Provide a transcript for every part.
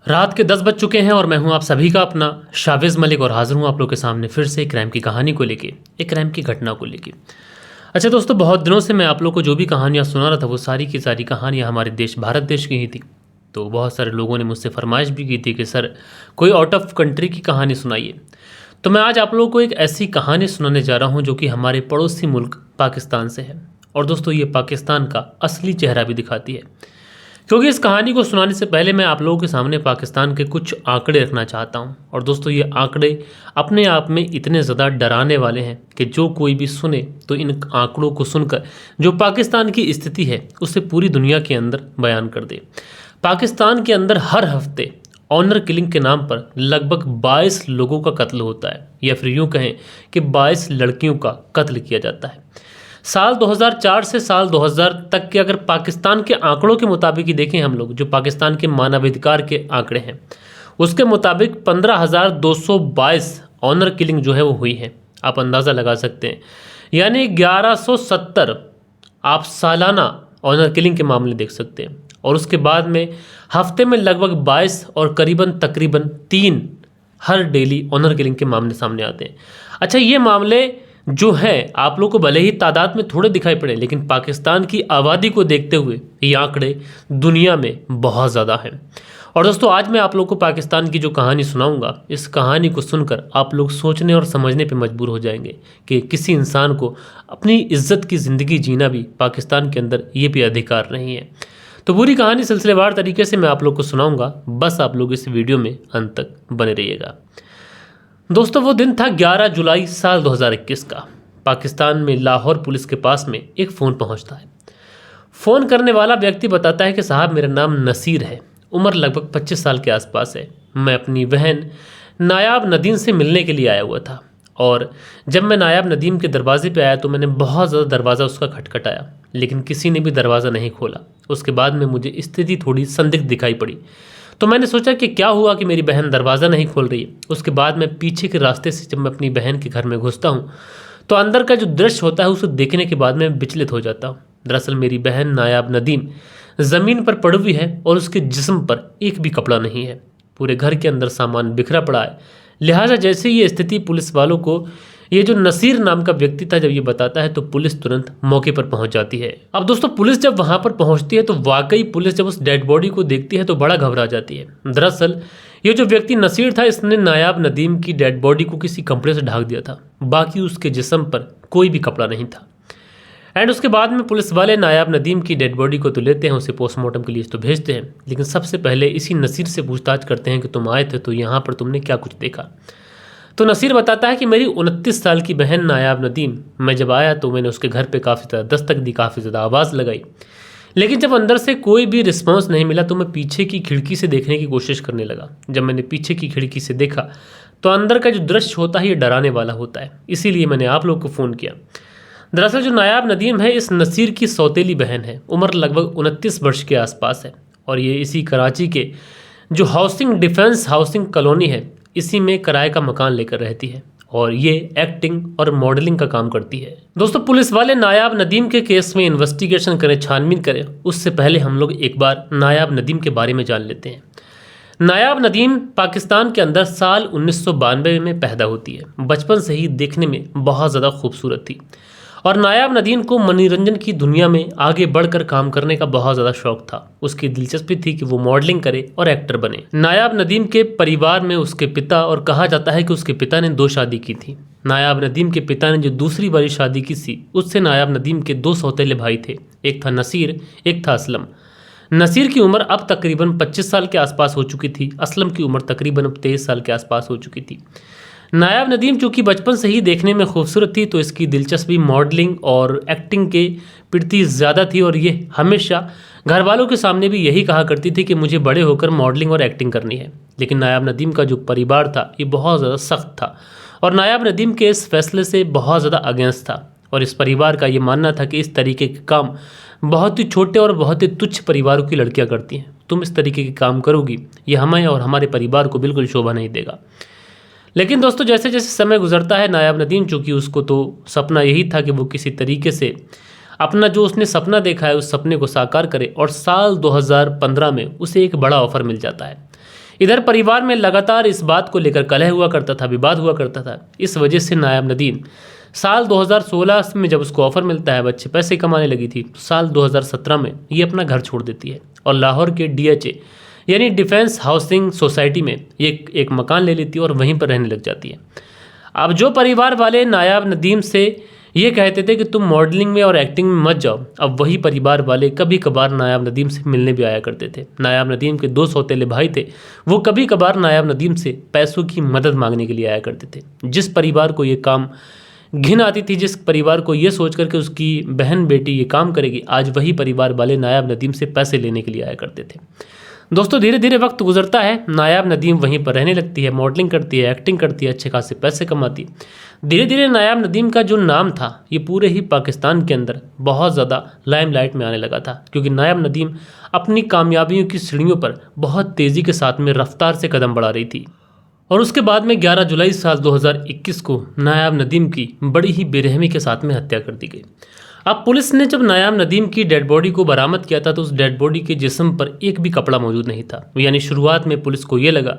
रात के 10 बज चुके हैं और मैं हूं आप सभी का अपना शाविज़ मलिक और हाजिर हूं आप लोग के सामने फिर से एक क्राइम की कहानी को लेके, एक क्राइम की घटना को लेके। अच्छा दोस्तों, बहुत दिनों से मैं आप लोग को जो भी कहानियां सुना रहा था वो सारी की सारी कहानियां हमारे देश भारत देश की ही थी। तो बहुत सारे लोगों ने मुझसे फरमाइश भी की थी कि सर कोई आउट ऑफ कंट्री की कहानी सुनाइए। तो मैं आज आप लोगों को एक ऐसी कहानी सुनाने जा रहा हूँ जो कि हमारे पड़ोसी मुल्क पाकिस्तान से है। और दोस्तों, ये पाकिस्तान का असली चेहरा भी दिखाती है, क्योंकि इस कहानी को सुनाने से पहले मैं आप लोगों के सामने पाकिस्तान के कुछ आंकड़े रखना चाहता हूं। और दोस्तों, ये आंकड़े अपने आप में इतने ज़्यादा डराने वाले हैं कि जो कोई भी सुने तो इन आंकड़ों को सुनकर जो पाकिस्तान की स्थिति है उसे पूरी दुनिया के अंदर बयान कर दे। पाकिस्तान के अंदर हर हफ्ते ऑनर किलिंग के नाम पर लगभग 22 लोगों का कत्ल होता है, या फिर यूँ कहें कि 22 लड़कियों का कत्ल किया जाता है। साल 2004 से साल 2000 तक के अगर पाकिस्तान के आंकड़ों के मुताबिक ही देखें हम लोग, जो पाकिस्तान के मानवाधिकार के आंकड़े हैं उसके मुताबिक 15,222 ऑनर किलिंग जो है वो हुई है। आप अंदाज़ा लगा सकते हैं, यानी 1170 आप सालाना ऑनर किलिंग के मामले देख सकते हैं। और उसके बाद में हफ्ते में लगभग 22 और तकरीबन 3 हर डेली ऑनर किलिंग के मामले सामने आते हैं। अच्छा, ये मामले जो है आप लोग को भले ही तादाद में थोड़े दिखाई पड़े, लेकिन पाकिस्तान की आबादी को देखते हुए ये आंकड़े दुनिया में बहुत ज़्यादा हैं। और दोस्तों, आज मैं आप लोग को पाकिस्तान की जो कहानी सुनाऊंगा, इस कहानी को सुनकर आप लोग सोचने और समझने पे मजबूर हो जाएंगे कि किसी इंसान को अपनी इज्जत की ज़िंदगी जीना भी पाकिस्तान के अंदर ये भी अधिकार नहीं है। तो पूरी कहानी सिलसिलेवार तरीके से मैं आप लोग को सुनाऊंगा, बस आप लोग इस वीडियो में अंत तक बने रहिएगा। दोस्तों, वो दिन था 11 जुलाई साल 2021 का। पाकिस्तान में लाहौर पुलिस के पास में एक फ़ोन पहुंचता है। फ़ोन करने वाला व्यक्ति बताता है कि साहब, मेरा नाम नसीर है, उम्र लगभग 25 साल के आसपास है। मैं अपनी बहन नायाब नदीम से मिलने के लिए आया हुआ था। और जब मैं नायाब नदीम के दरवाजे पे आया तो मैंने बहुत ज़्यादा दरवाज़ा उसका खटखटाया, लेकिन किसी ने भी दरवाज़ा नहीं खोला। उसके बाद में मुझे स्थिति थोड़ी संदिग्ध दिखाई पड़ी, तो मैंने सोचा कि क्या हुआ कि मेरी बहन दरवाज़ा नहीं खोल रही है। उसके बाद मैं पीछे के रास्ते से जब मैं अपनी बहन के घर में घुसता हूँ तो अंदर का जो दृश्य होता है उसे देखने के बाद मैं विचलित हो जाता हूँ। दरअसल मेरी बहन नायाब नदीम ज़मीन पर पड़ी हुई है और उसके जिस्म पर एक भी कपड़ा नहीं है। पूरे घर के अंदर सामान बिखरा पड़ा है। लिहाजा जैसे ये स्थिति पुलिस वालों को ये जो नसीर नाम का व्यक्ति था जब ये बताता है तो पुलिस तुरंत मौके पर पहुंच जाती है। अब दोस्तों, पुलिस जब वहां पर पहुंचती है तो वाकई पुलिस जब उस डेड बॉडी को देखती है तो बड़ा घबरा जाती है। दरअसल ये जो व्यक्ति नसीर था, इसने नायाब नदीम की डेड बॉडी को किसी कपड़े से ढक दिया था, बाकी उसके जिस्म पर कोई भी कपड़ा नहीं था। एंड उसके बाद में पुलिस वाले नायाब नदीम की डेड बॉडी को तो लेते हैं, उसे पोस्टमार्टम के लिए तो भेजते हैं, लेकिन सबसे पहले इसी नसीर से पूछताछ करते हैं कि तुम आए थे तो यहाँ पर तुमने क्या कुछ देखा। तो नसीर बताता है कि मेरी 29 साल की बहन नायाब नदीम, मैं जब आया तो मैंने उसके घर पे काफ़ी ज़्यादा दस्तक दी, काफ़ी ज़्यादा आवाज़ लगाई, लेकिन जब अंदर से कोई भी रिस्पांस नहीं मिला तो मैं पीछे की खिड़की से देखने की कोशिश करने लगा। जब मैंने पीछे की खिड़की से देखा तो अंदर का जो दृश्य होता है ये डराने वाला होता है, इसीलिए मैंने आप लोग को फ़ोन किया। दरअसल जो नायाब नदीम है इस नसीर की सौतेली बहन है, उम्र लगभग 29 वर्ष के आसपास है, और ये इसी कराची के जो हाउसिंग डिफेंस हाउसिंग कॉलोनी है इसी में किराए का मकान लेकर रहती है, और ये एक्टिंग और मॉडलिंग का काम करती है। दोस्तों, पुलिस वाले नायाब नदीम के केस में इन्वेस्टिगेशन करें, छानबीन करें, उससे पहले हम लोग एक बार नायाब नदीम के बारे में जान लेते हैं। नायाब नदीम पाकिस्तान के अंदर साल 1992 में पैदा होती है। बचपन से ही देखने में बहुत ज़्यादा खूबसूरत थी और नायाब नदीम को मनोरंजन की दुनिया में आगे बढ़कर काम करने का बहुत ज़्यादा शौक था। उसकी दिलचस्पी थी कि वो मॉडलिंग करे और एक्टर बने। नायाब नदीम के परिवार में उसके पिता, और कहा जाता है कि उसके पिता ने 2 शादी की थी। नायाब नदीम के पिता ने जो दूसरी बारी शादी की थी उससे नायाब नदीम के 2 सौतेले भाई थे, एक था नसीर, एक था असलम। नसीर की उम्र अब तकरीबन 25 साल के आसपास हो चुकी थी, असलम की उम्र तकरीबन अब 23 साल के आसपास हो चुकी थी। नायाब नदीम चूँकि बचपन से ही देखने में खूबसूरत थी तो इसकी दिलचस्पी मॉडलिंग और एक्टिंग के प्रति ज़्यादा थी, और ये हमेशा घर वालों के सामने भी यही कहा करती थी कि मुझे बड़े होकर मॉडलिंग और एक्टिंग करनी है। लेकिन नायाब नदीम का जो परिवार था ये बहुत ज़्यादा सख्त था और नायाब नदीम के इस फैसले से बहुत ज़्यादा अगेंस्ट था, और इस परिवार का ये मानना था कि इस तरीके के काम बहुत ही छोटे और बहुत ही तुच्छ परिवारों की लड़कियाँ करती हैं। तुम इस तरीके के काम करोगी, ये हमें और हमारे परिवार को बिल्कुल शोभा नहीं देगा। लेकिन दोस्तों, जैसे जैसे समय गुजरता है, नायाब नदीम चूँकि उसको तो सपना यही था कि वो किसी तरीके से अपना जो उसने सपना देखा है उस सपने को साकार करे, और साल 2015 में उसे एक बड़ा ऑफर मिल जाता है। इधर परिवार में लगातार इस बात को लेकर कलह हुआ करता था, विवाद हुआ करता था। इस वजह से नायाब नदीम साल 2016 में जब उसको ऑफर मिलता है, अच्छे पैसे कमाने लगी थी, तो साल 2017 में ये अपना घर छोड़ देती है और लाहौर के DHA यानी डिफेंस हाउसिंग सोसाइटी में ये एक मकान ले लेती है और वहीं पर रहने लग जाती है। अब जो परिवार वाले नायाब नदीम से ये कहते थे कि तुम मॉडलिंग में और एक्टिंग में मत जाओ, अब वही परिवार वाले कभी कभार नायाब नदीम से मिलने भी आया करते थे। नायाब नदीम के 2 सौतेले भाई थे, वो कभी कभार नायाब नदीम से पैसों की मदद मांगने के लिए आया करते थे। जिस परिवार को ये काम घिन आती थी, जिस परिवार को ये सोच कर के उसकी बहन बेटी ये काम करेगी, आज वही परिवार वाले नायाब नदीम से पैसे लेने के लिए आया करते थे। दोस्तों धीरे धीरे वक्त गुजरता है, नायाब नदीम वहीं पर रहने लगती है, मॉडलिंग करती है, एक्टिंग करती है, अच्छे खासे पैसे कमाती है। धीरे धीरे नायाब नदीम का जो नाम था ये पूरे ही पाकिस्तान के अंदर बहुत ज़्यादा लाइमलाइट में आने लगा था, क्योंकि नायाब नदीम अपनी कामयाबियों की सीढ़ियों पर बहुत तेज़ी के साथ में रफ्तार से कदम बढ़ा रही थी। और उसके बाद में 11 जुलाई साल 2021 को नायाब नदीम की बड़ी ही बेरहमी के साथ में हत्या कर दी गई। अब पुलिस ने जब नायाब नदीम की डेड बॉडी को बरामद किया था तो उस डेड बॉडी के जिस्म पर एक भी कपड़ा मौजूद नहीं था। यानी शुरुआत में पुलिस को ये लगा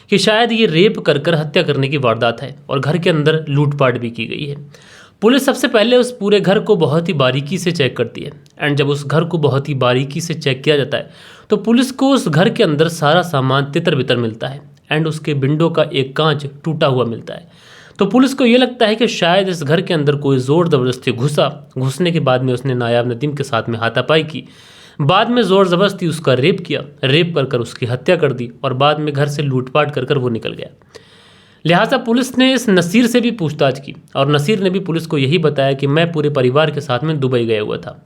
कि शायद ये रेप कर कर हत्या करने की वारदात है और घर के अंदर लूटपाट भी की गई है। पुलिस सबसे पहले उस पूरे घर को बहुत ही बारीकी से चेक करती है, एंड जब उस घर को बहुत ही बारीकी से चेक किया जाता है तो पुलिस को उस घर के अंदर सारा सामान तितर बितर मिलता है, एंड उसके विंडो का एक कांच टूटा हुआ मिलता है। तो पुलिस को ये लगता है कि शायद इस घर के अंदर कोई ज़ोर ज़बरदस्ती घुसने के बाद में उसने नायाब नदीम के साथ में हाथापाई की, बाद में ज़ोर ज़बरदस्ती उसका रेप किया, रेप कर कर उसकी हत्या कर दी और बाद में घर से लूटपाट कर कर वो निकल गया। लिहाजा पुलिस ने इस नसीर से भी पूछताछ की और नसीर ने भी पुलिस को यही बताया कि मैं पूरे परिवार के साथ में दुबई गया हुआ था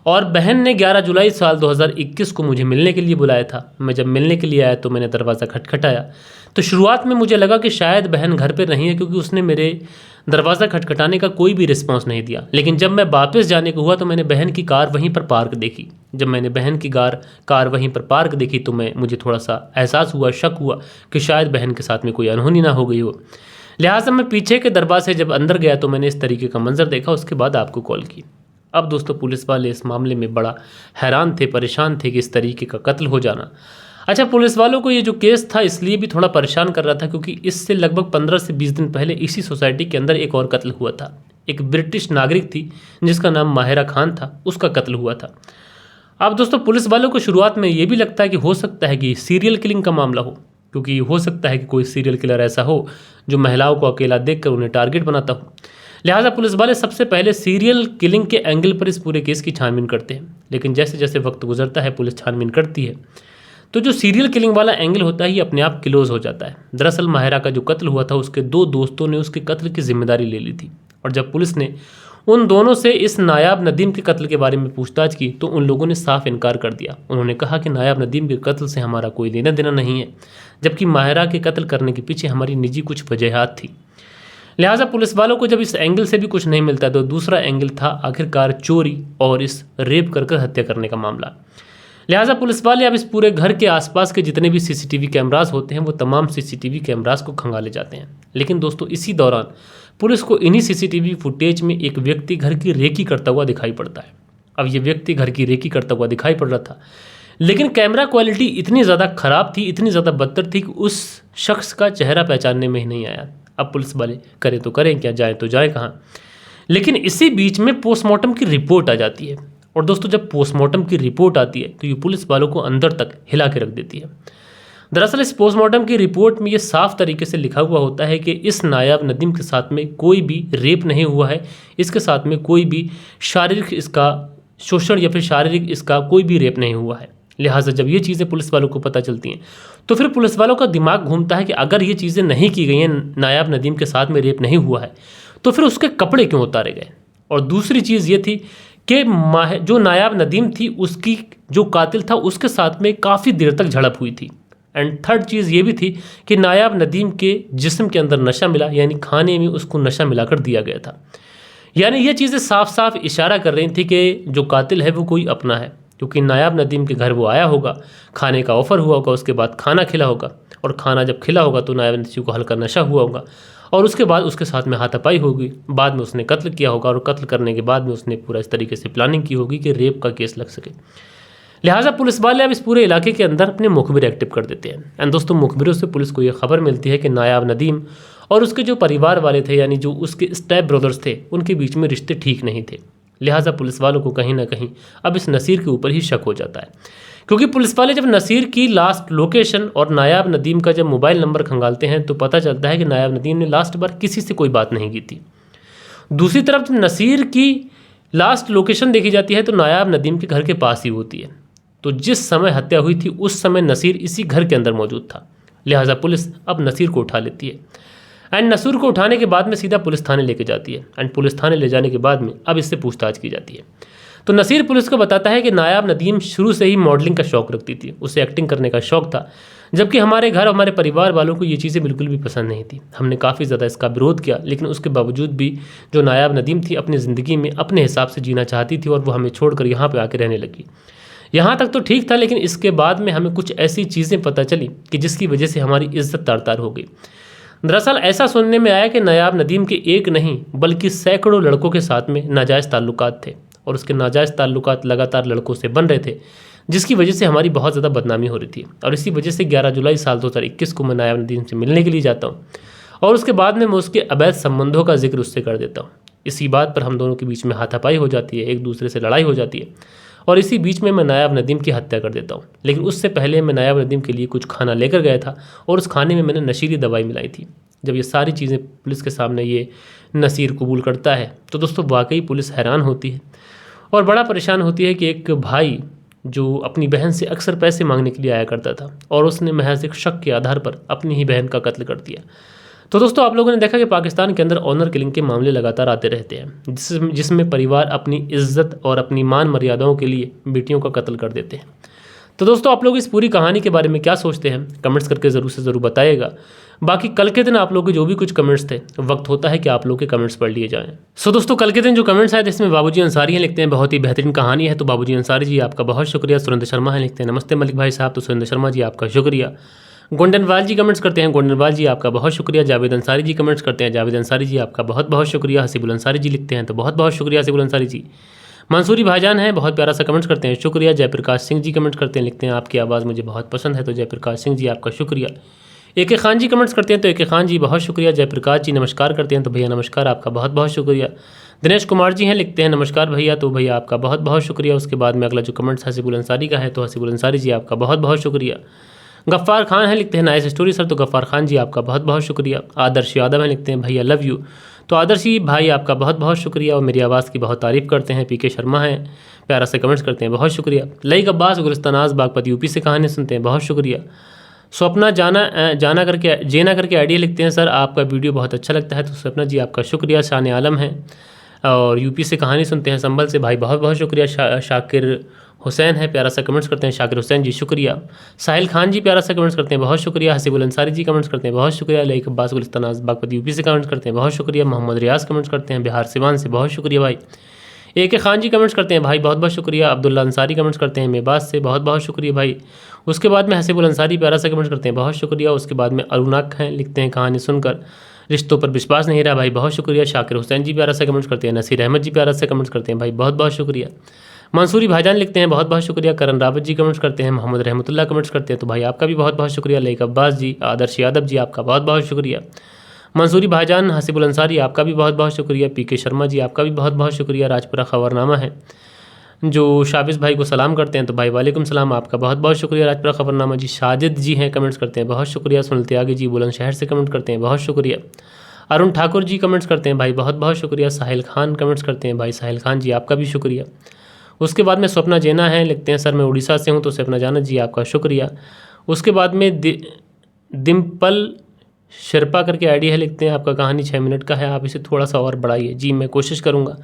और बहन ने 11 जुलाई साल 2021 को मुझे मिलने के लिए बुलाया था। मैं जब मिलने के लिए आया तो मैंने दरवाज़ा खटखटाया, तो शुरुआत में मुझे लगा कि शायद बहन घर पर नहीं है, क्योंकि उसने मेरे दरवाज़ा खटखटाने का कोई भी रिस्पांस नहीं दिया। लेकिन जब मैं वापस जाने को हुआ तो मैंने बहन की कार वहीं पर पार्क देखी। जब मैंने बहन की कार वहीं पर पार्क देखी तो मुझे थोड़ा सा एहसास हुआ, शक हुआ कि शायद बहन के साथ में कोई अनहोनी ना हो गई हो। लिहाजा मैं पीछे के दरवाजे जब अंदर गया तो मैंने इस तरीके का मंजर देखा, उसके बाद आपको कॉल की। अब दोस्तों पुलिस वाले इस मामले में बड़ा हैरान थे, परेशान थे कि इस तरीके का कत्ल हो जाना। अच्छा, पुलिस वालों को ये जो केस था इसलिए भी थोड़ा परेशान कर रहा था क्योंकि इससे लगभग 15 से 20 दिन पहले इसी सोसाइटी के अंदर एक और कत्ल हुआ था। एक ब्रिटिश नागरिक थी जिसका नाम माहिरा खान था, उसका कत्ल हुआ था। अब दोस्तों पुलिस वालों को शुरुआत में ये भी लगता है कि हो सकता है कि सीरियल किलिंग का मामला हो, क्योंकि हो सकता है कि कोई सीरियल किलर ऐसा हो जो महिलाओं को अकेला देखकर उन्हें टारगेट बनाता हो। लिहाजा पुलिस वाले सबसे पहले सीरियल किलिंग के एंगल पर इस पूरे केस की छानबीन करते हैं। लेकिन जैसे जैसे वक्त गुजरता है, पुलिस छानबीन करती है, तो जो सीरियल किलिंग वाला एंगल होता है ये अपने आप क्लोज हो जाता है। दरअसल माहिरा का जो कत्ल हुआ था उसके 2 दोस्तों ने उसके कत्ल की जिम्मेदारी ले ली थी, और जब पुलिस ने उन दोनों से इस नायाब नदीम के कत्ल के बारे में पूछताछ की तो उन लोगों ने साफ इनकार कर दिया। उन्होंने कहा कि नायाब नदीम के कत्ल से हमारा कोई लेना देना नहीं है, जबकि माहिरा के कत्ल करने के पीछे हमारी निजी कुछ वजहात थी। लिहाजा पुलिस वालों को जब इस एंगल से भी कुछ नहीं मिलता तो दूसरा एंगल था आखिरकार चोरी और इस रेप कर हत्या करने का मामला। लिहाजा पुलिस वाले अब इस पूरे घर के आसपास के जितने भी सीसीटीवी कैमरास होते हैं वो तमाम सीसीटीवी कैमरास को खंगाले जाते हैं। लेकिन दोस्तों इसी दौरान पुलिस को इन्हीं सीसीटीवी फुटेज में एक व्यक्ति घर की रेकी करता हुआ दिखाई पड़ता है। अब ये व्यक्ति घर की रेकी करता हुआ दिखाई पड़ रहा था, लेकिन कैमरा क्वालिटी इतनी ज़्यादा ख़राब थी, इतनी ज़्यादा बदतर थी कि उस शख्स का चेहरा पहचानने में ही नहीं आया। अब पुलिस वाले करें तो करें क्या, जाएँ तो जाएँ कहाँ। लेकिन इसी बीच में पोस्टमार्टम की रिपोर्ट आ जाती है, और दोस्तों जब पोस्टमार्टम की रिपोर्ट आती है तो ये पुलिस वालों को अंदर तक हिला के रख देती है। दरअसल इस पोस्टमार्टम की रिपोर्ट में ये साफ तरीके से लिखा हुआ होता है कि इस नायाब नदीम के साथ में कोई भी रेप नहीं हुआ है, इसके साथ में कोई भी शारीरिक इसका शोषण या फिर शारीरिक इसका कोई भी रेप नहीं हुआ है। लिहाजा जब ये चीज़ें पुलिस वालों को पता चलती हैं तो फिर पुलिस वालों का दिमाग घूमता है कि अगर ये चीज़ें नहीं की गई हैं, नायाब नदीम के साथ में रेप नहीं हुआ है, तो फिर उसके कपड़े क्यों उतारे गए। और दूसरी चीज़ ये थी कि जो नायाब नदीम थी उसकी जो कातिल था उसके साथ में काफ़ी देर तक झड़प हुई थी। एंड थर्ड चीज़ ये भी थी कि नायाब नदीम के जिस्म के अंदर नशा मिला, यानी खाने में उसको नशा मिलाकर दिया गया था। यानी ये चीज़ें साफ साफ इशारा कर रही थी कि जो कातिल है वो कोई अपना है, क्योंकि नायाब नदीम के घर वो आया होगा, खाने का ऑफ़र हुआ होगा, उसके बाद खाना खिला होगा, और खाना जब खिला होगा तो नायाब नदीम को हल्का नशा हुआ होगा, और उसके बाद उसके साथ में हाथापाई होगी, बाद में उसने कत्ल किया होगा, और कत्ल करने के बाद में उसने पूरा इस तरीके से प्लानिंग की होगी कि रेप का केस लग सके। लिहाजा पुलिस वाले अब इस पूरे इलाके के अंदर अपने मुखबिर एक्टिव कर देते हैं। एंड दोस्तों, मुखबिरों से पुलिस को ये खबर मिलती है कि नायाब नदीम और उसके जो परिवार वाले थे, यानी जो उसके स्टेप ब्रदर्स थे, उनके बीच में रिश्ते ठीक नहीं थे। लिहाजा पुलिस वालों को कहीं ना कहीं अब इस नसीर के ऊपर ही शक हो जाता है, क्योंकि पुलिस वाले जब नसीर की लास्ट लोकेशन और नायाब नदीम का जब मोबाइल नंबर खंगालते हैं तो पता चलता है कि नायाब नदीम ने लास्ट बार किसी से कोई बात नहीं की थी। दूसरी तरफ जब नसीर की लास्ट लोकेशन देखी जाती है तो नायाब नदीम के घर के पास ही होती है। तो जिस समय हत्या हुई थी उस समय नसीर इसी घर के अंदर मौजूद था। लिहाजा पुलिस अब नसीर को उठा लेती है एंड नसीर को उठाने के बाद में सीधा पुलिस थाने लेके जाती है। एंड पुलिस थाने ले जाने के बाद में अब इससे पूछताछ की जाती है। तो नसीर पुलिस को बताता है कि नायाब नदीम शुरू से ही मॉडलिंग का शौक़ रखती थी, उसे एक्टिंग करने का शौक़ था, जबकि हमारे घर हमारे परिवार वालों को ये चीज़ें बिल्कुल भी पसंद नहीं थी। हमने काफ़ी ज़्यादा इसका विरोध किया, लेकिन उसके बावजूद भी जो नायाब नदीम थी अपनी ज़िंदगी में अपने हिसाब से जीना चाहती थी और वो हमें छोड़कर यहाँ पर आके रहने लगी। यहाँ तक तो ठीक था, लेकिन इसके बाद में हमें कुछ ऐसी चीज़ें पता चली कि जिसकी वजह से हमारी इज्जत तार तार हो गई। दरअसल ऐसा सुनने में आया कि नायाब नदीम के एक नहीं बल्कि सैकड़ों लड़कों के साथ में नाजायज़ ताल्लुकात थे और उसके नाजायज़ ताल्लुकात लगातार लड़कों से बन रहे थे, जिसकी वजह से हमारी बहुत ज़्यादा बदनामी हो रही थी। और इसी वजह से 11 जुलाई साल 2021 को मैं नायाब नदीम से मिलने के लिए जाता हूँ और उसके बाद में मैं उसके अवैध संबंधों का जिक्र उससे कर देता हूँ। इसी बात पर हम दोनों के बीच में हाथापाई हो जाती है, एक दूसरे से लड़ाई हो जाती है और इसी बीच में मैं नायाब नदीम की हत्या कर देता हूँ। लेकिन उससे पहले मैं नायाब नदीम के लिए कुछ खाना लेकर गया था और उस खाने में मैंने नशीली दवाई मिलाई थी। जब ये सारी चीज़ें पुलिस के सामने ये नसीर कबूल करता है तो दोस्तों वाकई पुलिस हैरान होती है और बड़ा परेशान होती है कि एक भाई जो अपनी बहन से अक्सर पैसे मांगने के लिए आया करता था और उसने महज एक शक के आधार पर अपनी ही बहन का कत्ल कर दिया। तो दोस्तों, आप लोगों ने देखा कि पाकिस्तान के अंदर ऑनर किलिंग के मामले लगातार आते रहते हैं, जिसमें परिवार अपनी इज्जत और अपनी मान मर्यादाओं के लिए बेटियों का कत्ल कर देते हैं। तो दोस्तों, आप लोग इस पूरी कहानी के बारे में क्या सोचते हैं, कमेंट्स करके ज़रूर से ज़रूर बताइएगा। बाकी कल के दिन आप लोगों के जो भी कुछ कमेंट्स थे, वक्त होता है कि आप लोग के कमेंट्स पढ़ लिए जाएं। सो दोस्तों, कल के दिन जो कमेंट्स आए जिसमें बाबूजी अंसारी हैं, लिखते हैं बहुत ही बेहतरीन कहानी है, तो बाबूजी अंसारी जी आपका बहुत शुक्रिया। सुरेंद्र शर्मा हैं, लिखते हैं नमस्ते मलिक भाई साहब, तो सुरेंद्र शर्मा जी आपका शुक्रिया। गोंडनवाल जी कमेंट्स करते हैं, गोंडनवाल जी आपका बहुत शुक्रिया। जावेद अंसारी जी कमेंट्स करते हैं, जावेद अंसारी जी आपका बहुत बहुत शुक्रिया। हसीबुल अंसारी जी लिखते हैं तो बहुत बहुत शुक्रिया हसीबुल अंसारी जी। मंसूरी भाईजान हैं, बहुत प्यारा सा कमेंट्स करते हैं, शुक्रिया। जयप्रकाश सिंह जी कमेंट्स करते हैं, लिखते हैं आपकी आवाज़ मुझे बहुत पसंद है, तो जयप्रकाश सिंह जी आपका शुक्रिया। ए खान जी कमेंट्स करते हैं, तो ए खान जी बहुत शुक्रिया। जयप्रकाश जी नमस्कार करते हैं, तो भैया नमस्कार, आपका बहुत बहुत शुक्रिया। दिनेश कुमार जी हैं, लिखते हैं नमस्कार भैया, तो भैया आपका बहुत बहुत शुक्रिया। उसके बाद में अगला जो कमेंट्स हसीबुल अंसारी का है, तो हसीबुल अंसारी जी आपका बहुत बहुत शुक्रिया। गफ़्फ़ार खान है, लिखते हैं नाइस स्टोरी सर, तो गफ़्फ़ार खान जी आपका बहुत बहुत शुक्रिया। आदर्श यादव हैं, लिखते हैं भैया लव यू, तो आदर्शी भाई आपका बहुत बहुत शुक्रिया और मेरी आवाज़ की बहुत तारीफ़ करते हैं। पीके शर्मा हैं, प्यारा से कमेंट्स करते हैं, बहुत शुक्रिया। लईक अब्बास गुलिस्तानाज बागपत यूपी से कहानी सुनते हैं, बहुत शुक्रिया। स्वप्ना जेना करके आइडिया लिखते हैं, सर आपका वीडियो बहुत अच्छा लगता है, तो स्वप्ना जी आपका शुक्रिया। शान आलम हैं और यूपी से कहानी सुनते हैं संभल से, भाई बहुत बहुत शुक्रिया। शाकिर हुसैन है, प्यारा सा कमेंट्स करते हैं, शाकिर हुसैन जी शुक्रिया। साहिल खान जी प्यारा सा कमेंट्स करते हैं, बहुत शुक्रिया। हसीबुल अंसारी जी कमेंट्स करते हैं, बहुत शुक्रिया। लईक अब्बास गुलिस्तानाज बागपत यूपी से कमेंट्स करते हैं, बहुत शुक्रिया। मोहम्मद रियाज कमेंट्स करते हैं बिहार सिवान से, बहुत शुक्रिया भाई। ए खान जी कमेंट्स करते हैं, भाई बहुत बहुत शुक्रिया। अब्दुल्ला अंसारी कमेंट्स करते हैं मेबास से, बहुत बहुत शुक्रिया भाई। उसके बाद में हसीबुल अंसारी प्यारा सा कमेंट्स करते हैं, बहुत शुक्रिया। उसके बाद में अरुणाक हैं, लिखते हैं कहानी सुनकर रिश्तों पर विश्वास नहीं रहा, भाई बहुत शुक्रिया। शाकिर हुसैन जी प्यारा सा कमेंट्स करते हैं, नसीर अहमद जी प्यारा सा कमेंट्स करते हैं, भाई बहुत बहुत शुक्रिया। मंसूरी भाईजान लिखते हैं, बहुत बहुत शुक्रिया। करण रावत जी कमेंट्स करते हैं, मोहम्मद रहमतुल्लाह कमेंट्स करते हैं, तो भाई आपका भी बहुत बहुत शुक्रिया। लईक अब्बास जी, आदर्श यादव जी आपका बहुत बहुत शुक्रिया। मंसूरी भाईजान, हसीबुल अंसारी आपका भी बहुत बहुत शुक्रिया। पीके शर्मा जी आपका भी बहुत बहुत शुक्रिया। राजपुरा खबरनामा है जो शाबिज़ भाई को सलाम करते हैं, तो भाई वालेकुम सलाम, आपका बहुत बहुत शुक्रिया। राजपुरा खबरनामा जी। साजिद जी हैं, कमेंट्स करते हैं, बहुत शुक्रिया। सुनील त्यागी जी बुलंदशहर से कमेंट करते हैं, बहुत शुक्रिया। अरुण ठाकुर जी कमेंट्स करते हैं, भाई बहुत बहुत शुक्रिया। साहिल खान कमेंट्स करते हैं, भाई साहिल खान जी आपका भी शुक्रिया। उसके बाद में स्वप्ना जेना है, लिखते हैं सर मैं उड़ीसा से हूँ, तो स्वप्ना जाना जी आपका शुक्रिया। उसके बाद में डिम्पल शेरपा करके आईडी है, लिखते हैं आपका कहानी 6 मिनट का है, आप इसे थोड़ा सा और बढ़ाइए। जी मैं कोशिश करूँगा।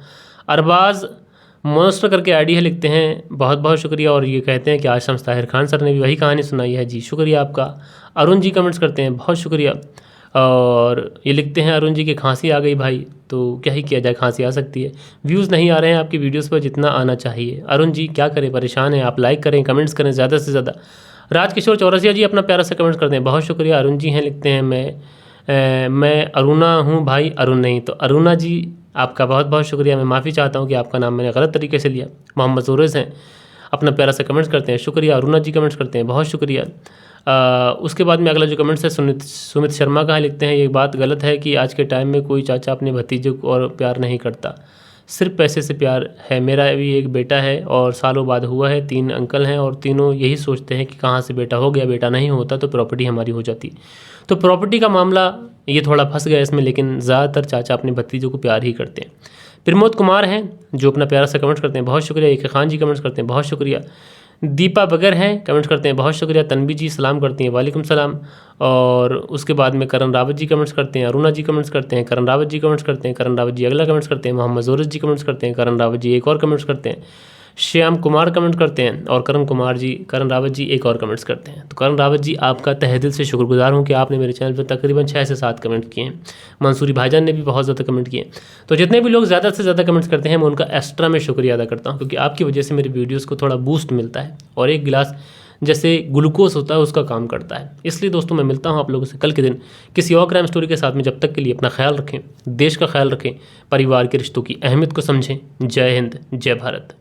अरबाज़ मोस्टर करके आईडी है, लिखते हैं बहुत बहुत शुक्रिया और ये कहते हैं कि आज शम्स ताहिर खान सर ने भी वही कहानी सुनाई है। जी शुक्रिया आपका। अरुण जी कमेंट्स करते हैं, बहुत शुक्रिया। और ये लिखते हैं अरुण जी की खांसी आ गई भाई, तो क्या ही किया जाए, खांसी आ सकती है। व्यूज़ नहीं आ रहे हैं आपकी वीडियोस पर जितना आना चाहिए। अरुण जी क्या करें, परेशान हैं आप, लाइक करें, कमेंट्स करें ज़्यादा से ज़्यादा। राजकिशोर चौरसिया जी अपना प्यारा सा कमेंट्स करते हैं, बहुत शुक्रिया। अरुण जी हैं, लिखते हैं मैं अरुणा हूँ भाई, अरुण नहीं, तो अरुणा जी आपका बहुत बहुत शुक्रिया। मैं माफ़ी चाहता हूँ कि आपका नाम मैंने गलत तरीके से लिया। मोहम्मद सूरज हैं, अपना प्यारा सा कमेंट्स करते हैं, शुक्रिया। अरुणा जी कमेंट्स करते हैं, बहुत शुक्रिया। उसके बाद में अगला जो कमेंट्स है सुमित शर्मा का लिखते हैं, ये बात गलत है कि आज के टाइम में कोई चाचा अपने भतीजे को और प्यार नहीं करता, सिर्फ पैसे से प्यार है। मेरा भी एक बेटा है और सालों बाद हुआ है, 3 अंकल हैं और तीनों यही सोचते हैं कि कहाँ से बेटा हो गया, बेटा नहीं होता तो प्रॉपर्टी हमारी हो जाती। तो प्रॉपर्टी का मामला ये थोड़ा फंस गया इसमें, लेकिन ज़्यादातर चाचा अपने भतीजों को प्यार ही करते हैं। प्रमोद कुमार हैं जो अपना प्यारा सा कमेंट्स करते हैं, बहुत शुक्रिया। एक खान जी कमेंट्स करते हैं, बहुत शुक्रिया। दीपा बगर हैं, कमेंट्स करते हैं, बहुत शुक्रिया। तनवी जी सलाम करती हैं, वालेकुम सलाम। और उसके बाद में करण रावत जी कमेंट्स करते हैं, अरुणा जी कमेंट्स करते हैं, करण रावत जी कमेंट्स करते हैं, करण रावत जी अगला कमेंट्स करते हैं, मोहम्मद जोरस जी कमेंट्स करते हैं, करण रावत जी एक और कमेंट्स करते हैं, श्याम कुमार कमेंट करते हैं और करण रावत जी एक और कमेंट्स करते हैं। तो करण रावत जी आपका तहे दिल से शुक्रगुजार हूँ कि आपने मेरे चैनल पर तकरीबन 6 से 7 कमेंट किए हैं। मंसूरी भाईजान ने भी बहुत ज़्यादा कमेंट किए। तो जितने भी लोग ज़्यादा से ज़्यादा कमेंट्स करते हैं मैं उनका एक्स्ट्रा में शुक्रिया अदा करता हूँ, क्योंकि आपकी वजह से मेरी वीडियोज़ को थोड़ा बूस्ट मिलता है और एक गिलास जैसे ग्लूकोज होता है उसका काम करता है। इसलिए दोस्तों मैं मिलता हूँ आप लोगों से कल के दिन किसी और क्राइम स्टोरी के साथ में। जब तक के लिए अपना ख्याल रखें, देश का ख्याल रखें, परिवार के रिश्तों की अहमियत को समझें। जय हिंद, जय भारत।